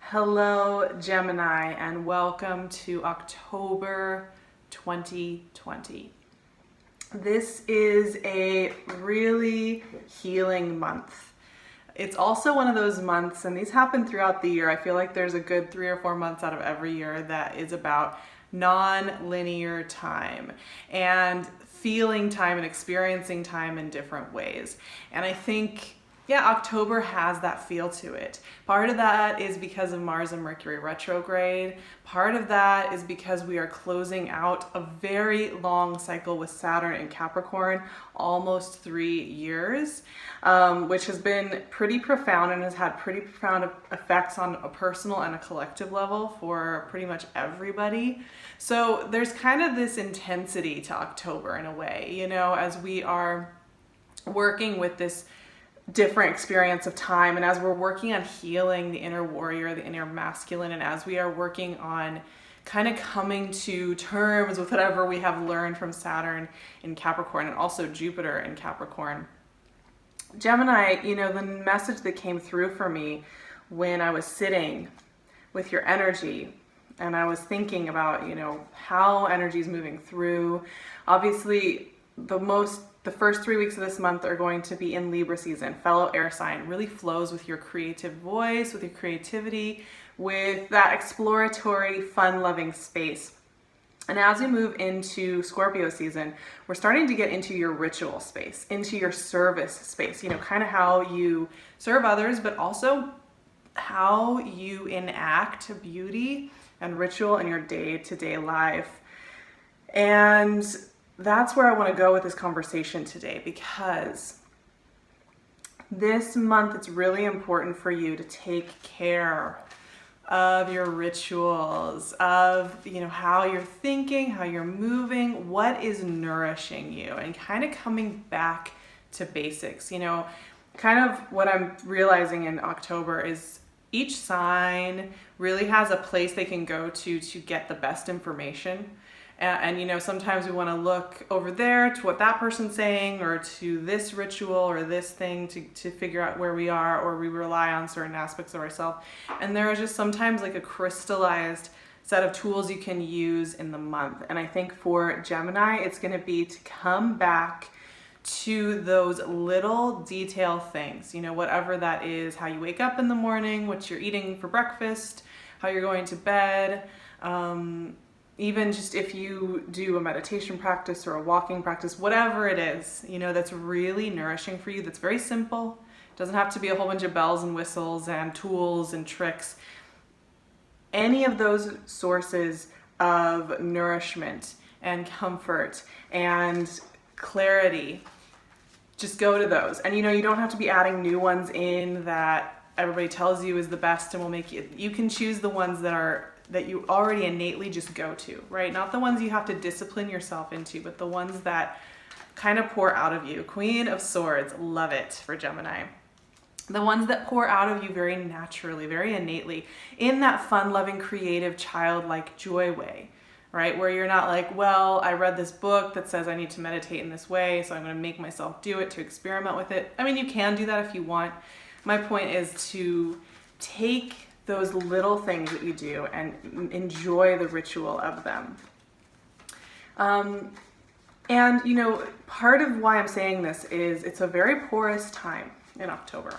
Hello, Gemini, and welcome to October 2020. This is a really healing month. It's also one of those months, and these happen throughout the year. I feel like there's a good 3 or 4 months out of every year that is about non-linear time and feeling time and experiencing time in different ways. And I think October has that feel to it. Part of that is because of Mars and Mercury retrograde. Part of that is because we are closing out a very long cycle with Saturn in Capricorn, almost 3 years, which has been pretty profound and has had pretty profound effects on a personal and a collective level for pretty much everybody. So there's kind of this intensity to October in a way, as we are working with this different experience of time, and as we're working on healing the inner warrior, the inner masculine, and as we are working on kind of coming to terms with whatever we have learned from Saturn in Capricorn and also Jupiter in Capricorn. Gemini, the message that came through for me when I was sitting with your energy and I was thinking about, how energy is moving through. Obviously, the first 3 weeks of this month are going to be in Libra season, fellow air sign. Really flows with your creative voice, with your creativity, with that exploratory, fun-loving space. And as we move into Scorpio season, we're starting to get into your ritual space, into your service space, kind of how you serve others, but also how you enact beauty and ritual in your day-to-day life. And that's where I want to go with this conversation today, because this month it's really important for you to take care of your rituals, of how you're thinking, how you're moving, what is nourishing you, and kind of coming back to basics. Kind of what I'm realizing in October is each sign really has a place they can go to get the best information. And sometimes we want to look over there to what that person's saying, or to this ritual or this thing to figure out where we are, or we rely on certain aspects of ourselves. And there is just sometimes like a crystallized set of tools you can use in the month. And I think for Gemini, it's going to be to come back to those little detail things, whatever that is, how you wake up in the morning, what you're eating for breakfast, how you're going to bed, even just if you do a meditation practice or a walking practice, whatever it is, that's really nourishing for you, that's very simple. It doesn't have to be a whole bunch of bells and whistles and tools and tricks. Any of those sources of nourishment and comfort and clarity, just go to those. And you don't have to be adding new ones in that everybody tells you is the best and will make you can choose the ones that you already innately just go to, right? Not the ones you have to discipline yourself into, but the ones that kind of pour out of you. Queen of Swords, love it for Gemini. The ones that pour out of you very naturally, very innately, in that fun-loving, creative, childlike joy way, right? Where you're not like, well, I read this book that says I need to meditate in this way, so I'm going to make myself do it to experiment with it. I mean, you can do that if you want. My point is to take those little things that you do and enjoy the ritual of them. And part of why I'm saying this is it's a very porous time in October.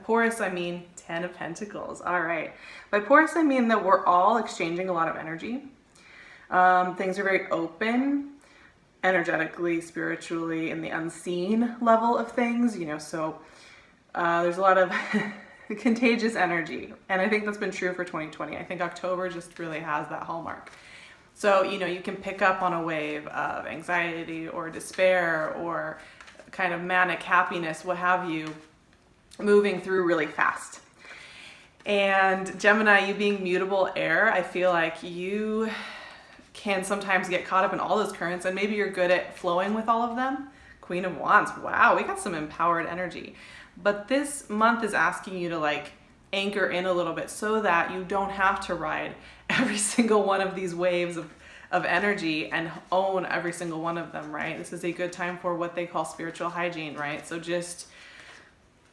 Porous, I mean 10 of Pentacles. All right. By porous, I mean that we're all exchanging a lot of energy. Things are very open, energetically, spiritually, in the unseen level of things, so there's a lot of contagious energy. And I think that's been true for 2020. I think October just really has that hallmark. So, you can pick up on a wave of anxiety or despair or kind of manic happiness, what have you, moving through really fast. And Gemini, you being mutable air, I feel like you can sometimes get caught up in all those currents, and maybe you're good at flowing with all of them. Queen of Wands, wow, we got some empowered energy. But this month is asking you to anchor in a little bit so that you don't have to ride every single one of these waves of energy and own every single one of them, right? This is a good time for what they call spiritual hygiene, right? So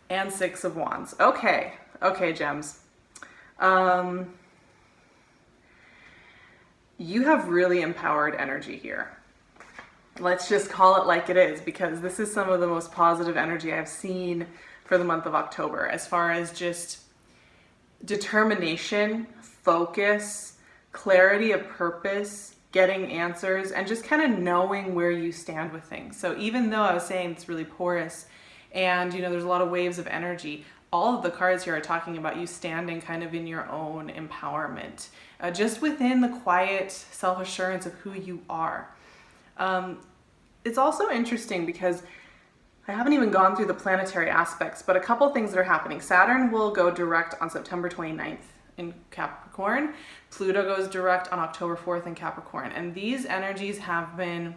and 6 of Wands. Okay, gems. You have really empowered energy here. Let's just call it like it is, because this is some of the most positive energy I've seen for the month of October, as far as just determination, focus, clarity of purpose, getting answers, and just kind of knowing where you stand with things. So even though I was saying it's really porous and, you know, there's a lot of waves of energy, all of the cards here are talking about you standing kind of in your own empowerment, just within the quiet self-assurance of who you are. It's also interesting because I haven't even gone through the planetary aspects, but a couple things that are happening. Saturn will go direct on September 29th in Capricorn. Pluto goes direct on October 4th in Capricorn. And these energies have been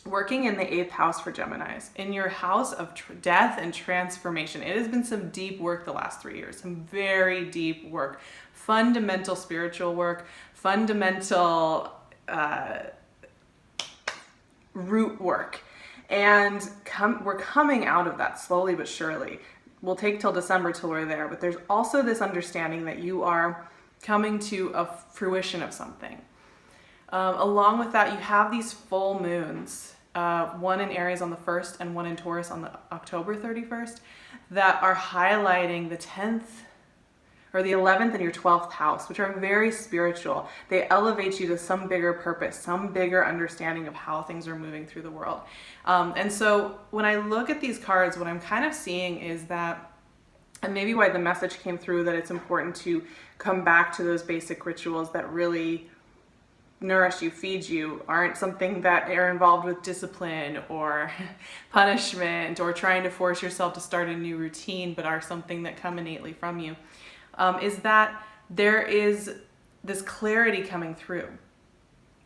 working in the 8th house for Geminis, in your house of death and transformation. It has been some deep work the last 3 years, some very deep work, fundamental spiritual work, fundamental root work. And we're coming out of that slowly but surely. We'll take till December till we're there, but there's also this understanding that you are coming to a fruition of something. Along with that, you have these full moons, one in Aries on the 1st and one in Taurus on the October 31st, that are highlighting the 10th or the 11th and your 12th house, which are very spiritual. They elevate you to some bigger purpose, some bigger understanding of how things are moving through the world. And so when I look at these cards, what I'm kind of seeing is that, and maybe why the message came through, that it's important to come back to those basic rituals that really nourish you, feed you, aren't something that are involved with discipline or punishment or trying to force yourself to start a new routine, but are something that come innately from you. Is that there is this clarity coming through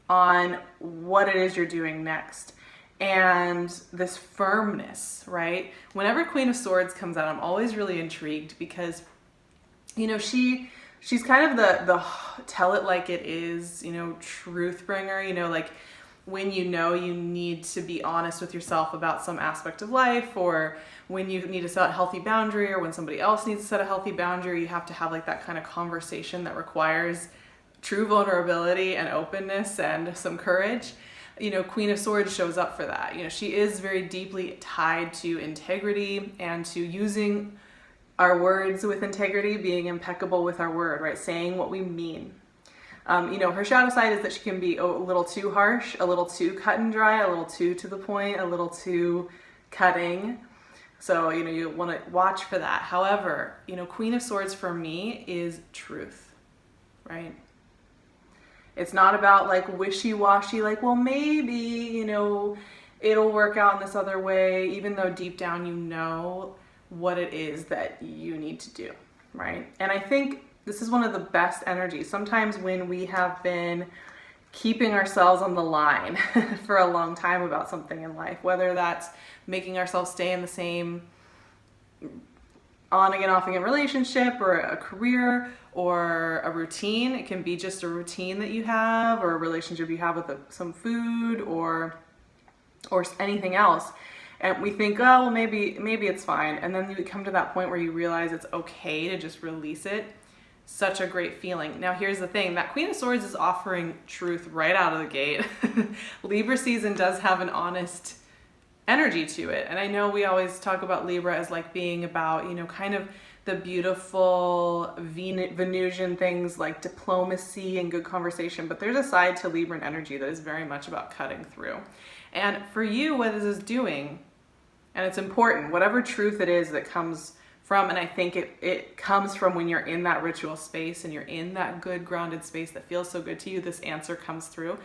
on what it is you're doing next, and this firmness, right? Whenever Queen of Swords comes out, I'm always really intrigued because, you know, she's kind of the tell it like it is, you know, truth bringer, you know, like when you know you need to be honest with yourself about some aspect of life, or when you need to set a healthy boundary, or when somebody else needs to set a healthy boundary, you have to have like that kind of conversation that requires true vulnerability and openness and some courage. You know, Queen of Swords shows up for that. You know, she is very deeply tied to integrity and to using our words with integrity, being impeccable with our word, right? Saying what we mean. You know, her shadow side is that she can be a little too harsh, a little too cut and dry, a little too to the point, a little too cutting. So, you know, you want to watch for that. However, you know, Queen of Swords for me is truth, right? It's not about like wishy-washy, like, well, maybe, you know, it'll work out in this other way, even though deep down you know what it is that you need to do, right? And I think this is one of the best energies. Sometimes when we have been keeping ourselves on the line for a long time about something in life, whether that's making ourselves stay in the same on again, off again relationship, or a career, or a routine. It can be just a routine that you have, or a relationship you have with some food, or anything else. And we think, oh, well, maybe it's fine. And then you come to that point where you realize it's okay to just release it. Such a great feeling. Now, here's the thing. That Queen of Swords is offering truth right out of the gate. Libra season does have an honest energy to it. And I know we always talk about Libra as like being about, you know, kind of the beautiful Venusian things like diplomacy and good conversation. But there's a side to Libran energy that is very much about cutting through. And for you, what this is doing, and it's important, whatever truth it is that comes from, and I think it comes from when you're in that ritual space and you're in that good grounded space that feels so good to you, this answer comes through.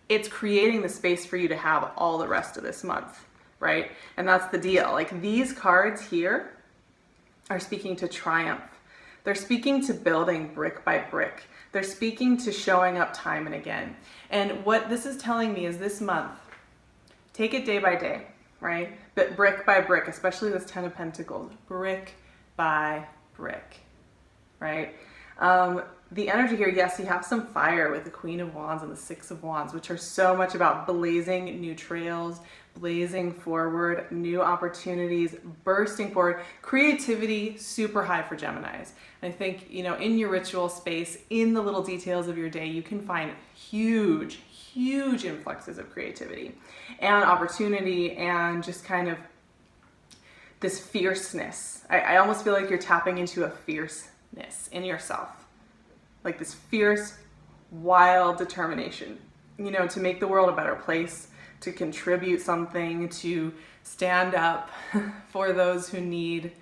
It's creating the space for you to have all the rest of this month, right? And that's the deal. Like, these cards here are speaking to triumph. They're speaking to building brick by brick. They're speaking to showing up time and again. And what this is telling me is this month, take it day by day, right? But brick by brick, especially this 10 of Pentacles, brick by brick, right? the energy here, yes, you have some fire with the Queen of Wands and the Six of Wands, which are so much about blazing new trails, blazing forward, new opportunities, bursting forward. Creativity, super high for Geminis. And I think, you know, in your ritual space, in the little details of your day, you can find huge influxes of creativity and opportunity and just kind of this fierceness. I almost feel like you're tapping into a fierceness in yourself. Like this fierce, wild determination, you know, to make the world a better place, to contribute something, to stand up for those who need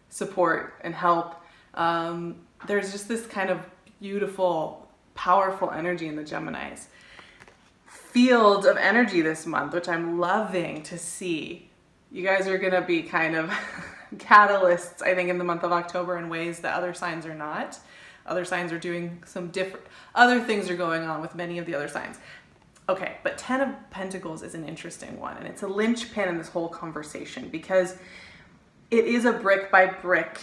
support and help. There's just this kind of beautiful, powerful energy in the Geminis. Field of energy this month, which I'm loving to see. You guys are going to be kind of catalysts, I think, in the month of October in ways that other signs are not. Other signs are doing some different, other things are going on with many of the other signs. Okay, but 10 of Pentacles is an interesting one, and it's a linchpin in this whole conversation because it is a brick by brick,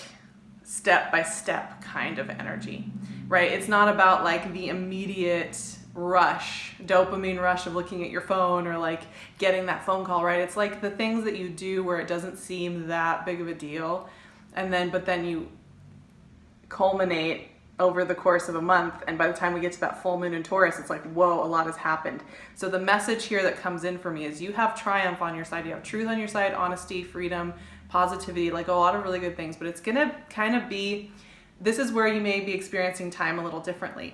step by step kind of energy, right? It's not about like the immediate rush, dopamine rush of looking at your phone or like getting that phone call, right? It's like the things that you do where it doesn't seem that big of a deal, but then you culminate over the course of a month, and by the time we get to that full moon in Taurus, it's like, whoa, a lot has happened. So the message here that comes in for me is you have triumph on your side, you have truth on your side, honesty, freedom, positivity, like a lot of really good things, but it's gonna kind of be, this is where you may be experiencing time a little differently,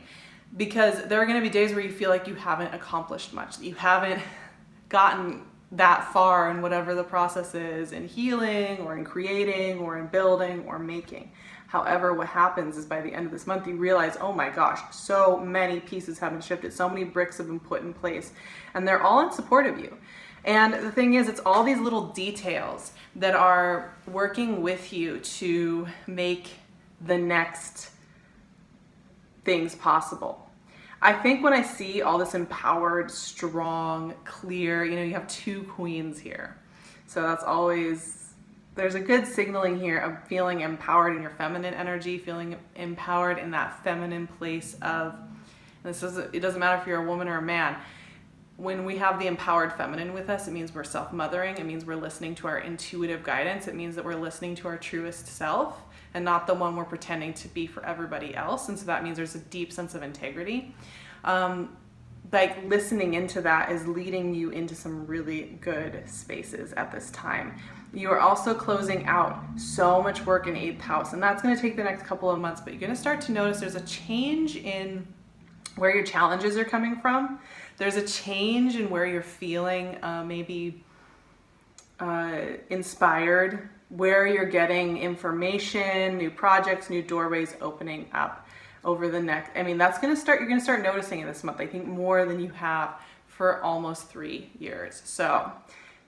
because there are gonna be days where you feel like you haven't accomplished much, that you haven't gotten that far in whatever the process is, in healing or in creating or in building or making. However, what happens is by the end of this month, you realize, oh my gosh, so many pieces have been shifted, so many bricks have been put in place, and they're all in support of you. And the thing is, it's all these little details that are working with you to make the next things possible. I think when I see all this empowered, strong, clear, you know, you have two queens here. So that's always, there's a good signaling here of feeling empowered in your feminine energy, feeling empowered in that feminine place of, it doesn't matter if you're a woman or a man. When we have the empowered feminine with us, it means we're self-mothering. It means we're listening to our intuitive guidance. It means that we're listening to our truest self and not the one we're pretending to be for everybody else. And so that means there's a deep sense of integrity. Like listening into that is leading you into some really good spaces at this time. You are also closing out so much work in 8th house, and that's going to take the next couple of months, but you're going to start to notice there's a change in where your challenges are coming from. There's a change in where you're feeling maybe inspired, where you're getting information, new projects, new doorways opening up over the next, I mean, that's going to start, you're going to start noticing it this month, I think more than you have for almost 3 years. So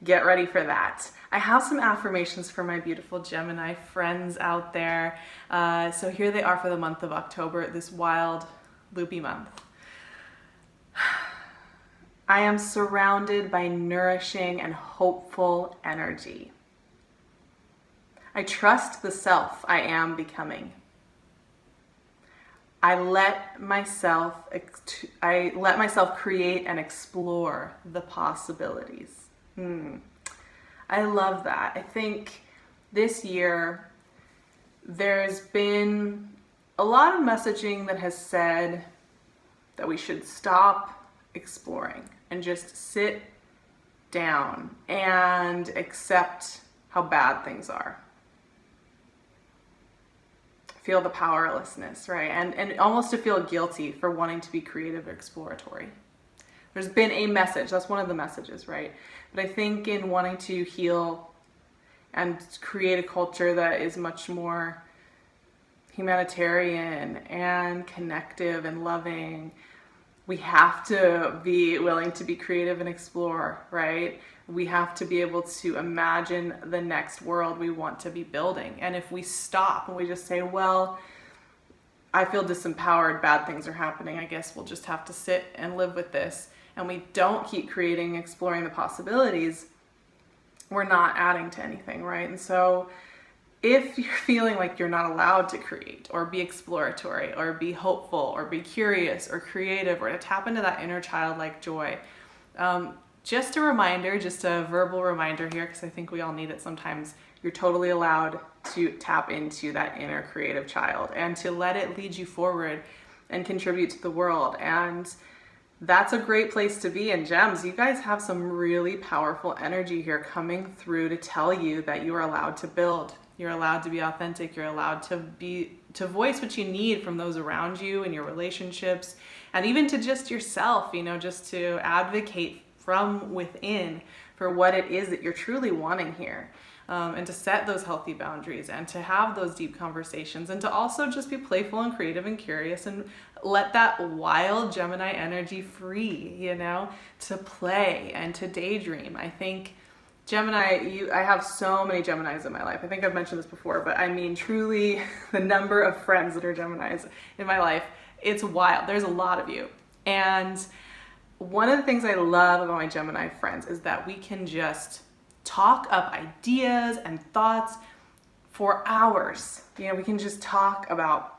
get ready for that. I have some affirmations for my beautiful Gemini friends out there. So here they are for the month of October, this wild, loopy month. I am surrounded by nourishing and hopeful energy. I trust the self I am becoming. I let myself create and explore the possibilities. I love that. I think this year there's been a lot of messaging that has said that we should stop exploring and just sit down and accept how bad things are. Feel the powerlessness, right? And almost to feel guilty for wanting to be creative or exploratory. There's been a message, that's one of the messages, right? But I think in wanting to heal and create a culture that is much more humanitarian and connective and loving, we have to be willing to be creative and explore, right? We have to be able to imagine the next world we want to be building. And if we stop and we just say, well, I feel disempowered, bad things are happening, I guess we'll just have to sit and live with this, and we don't keep creating, exploring the possibilities, we're not adding to anything, right? And so if you're feeling like you're not allowed to create or be exploratory or be hopeful or be curious or creative or to tap into that inner childlike joy, just a reminder, just a verbal reminder here, because I think we all need it sometimes. You're totally allowed to tap into that inner creative child and to let it lead you forward and contribute to the world. And that's a great place to be. And gems, you guys have some really powerful energy here coming through to tell you that you are allowed to build. You're allowed to be authentic. You're allowed to voice what you need from those around you in your relationships, and even to just yourself, just to advocate from within for what it is that you're truly wanting here. And to set those healthy boundaries and to have those deep conversations, and to also just be playful and creative and curious and let that wild Gemini energy free, to play and to daydream. I think Gemini, I have so many Geminis in my life. I think I've mentioned this before, but I mean, truly the number of friends that are Geminis in my life, it's wild. There's a lot of you. And one of the things I love about my Gemini friends is that we can just talk up ideas and thoughts for hours. We can just talk about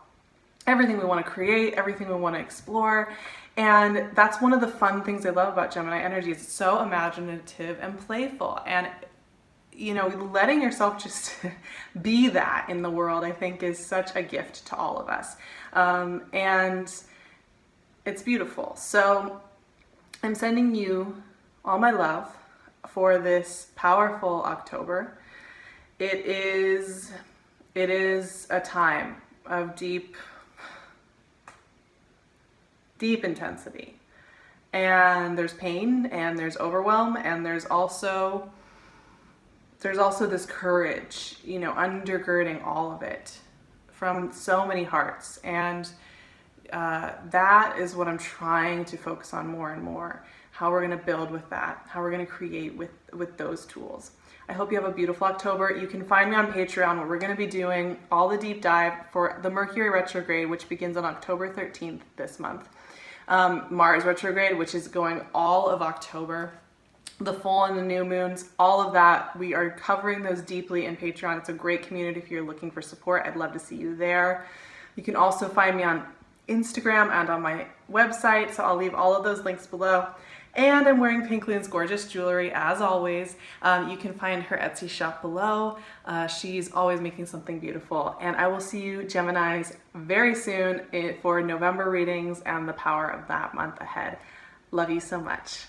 everything we want to create, everything we want to explore. And that's one of the fun things I love about Gemini energy. It's so imaginative and playful. And, letting yourself just be that in the world, I think, is such a gift to all of us. And it's beautiful. So I'm sending you all my love for this powerful October. It is a time of deep intensity, and there's pain, and there's overwhelm, and there's also this courage, undergirding all of it from so many hearts. And that is what I'm trying to focus on more and more, how we're going to build with that, how we're going to create with those tools. I hope you have a beautiful October. You can find me on Patreon, where we're going to be doing all the deep dive for the Mercury retrograde, which begins on October 13th this month. Mars retrograde, which is going all of October, the full and the new moons, all of that. We are covering those deeply in Patreon. It's a great community if you're looking for support. I'd love to see you there. You can also find me on Instagram and on my website, so I'll leave all of those links below. And I'm wearing PinkLune's gorgeous jewelry, as always. You can find her Etsy shop below. She's always making something beautiful. And I will see you, Geminis, very soon for November readings and the power of that month ahead. Love you so much.